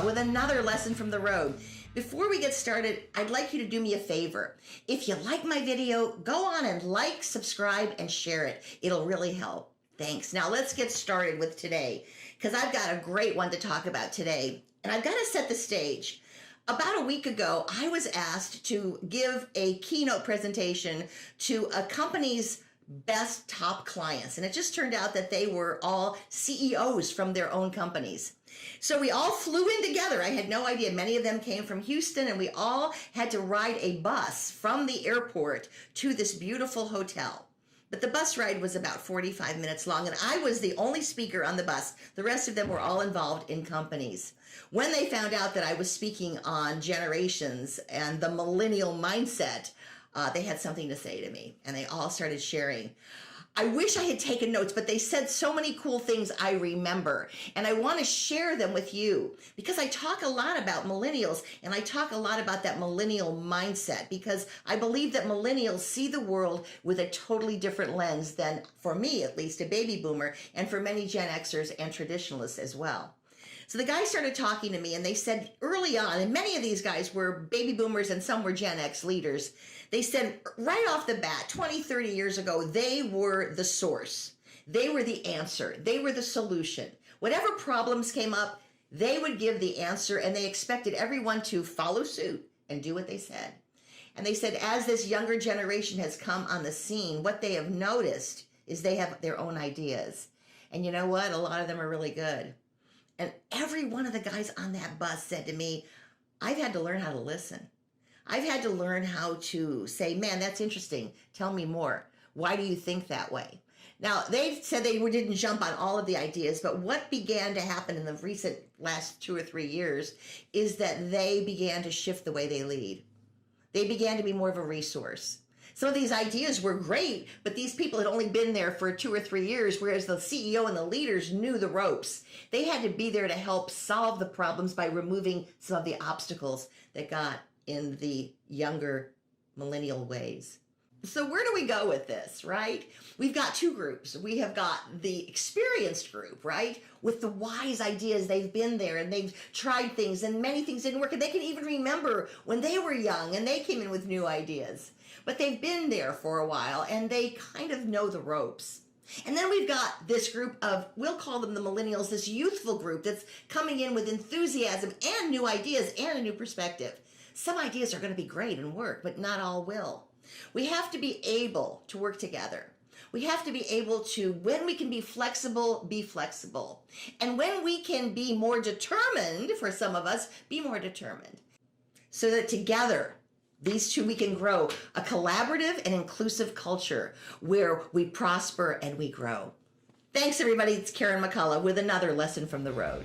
with another lesson from the road. Before we get started, I'd like you to do me a favor. If you like my video, go on and like, subscribe, and share it. It'll really help. Thanks. Now let's get started with today, because I've got a great one to talk about today, and I've got to set the stage. About a week ago, I was asked to give a keynote presentation to a company's best top clients. And it just turned out that they were all CEOs from their own companies. So we all flew in together. I had no idea. Many of them came from Houston, and we all had to ride a bus from the airport to this beautiful hotel. But the bus ride was about 45 minutes long, and I was the only speaker on the bus. The rest of them were all involved in companies. When they found out that I was speaking on generations and the millennial mindset, they had something to say to me, and they all started sharing. I wish I had taken notes, but they said so many cool things I remember, and I want to share them with you because I talk a lot about millennials, and I talk a lot about that millennial mindset because I believe that millennials see the world with a totally different lens than, for me at least, a baby boomer, and for many Gen Xers and traditionalists as well. So the guys started talking to me, and they said early on, and many of these guys were baby boomers and some were Gen X leaders, they said right off the bat, 20, 30 years ago, they were the source. They were the answer. They were the solution. Whatever problems came up, they would give the answer, and they expected everyone to follow suit and do what they said. And they said as this younger generation has come on the scene, what they have noticed is they have their own ideas. And you know what? A lot of them are really good. And every one of the guys on that bus said to me, I've had to learn how to listen. I've had to learn how to say, man, that's interesting. Tell me more. Why do you think that way? Now, they said they didn't jump on all of the ideas, but what began to happen in the recent last 2 or 3 years is that they began to shift the way they lead. They began to be more of a resource. Some of these ideas were great, but these people had only been there for 2 or 3 years, whereas the CEO and the leaders knew the ropes. They had to be there to help solve the problems by removing some of the obstacles that got in the younger millennial ways. So where do we go with this, right? We've got 2 groups. We have got the experienced group, right? With the wise ideas. They've been there and they've tried things and many things didn't work. And they can even remember when they were young and they came in with new ideas. But they've been there for a while and they kind of know the ropes. And then we've got this group of, we'll call them the millennials, this youthful group that's coming in with enthusiasm and new ideas and a new perspective. Some ideas are going to be great and work, but not all will. We have to be able to work together. We have to be able to, when we can be flexible, be flexible. And when we can be more determined, for some of us, be more determined. So that together, these two, we can grow a collaborative and inclusive culture where we prosper and we grow. Thanks, everybody. It's Karen McCullough with another lesson from the road.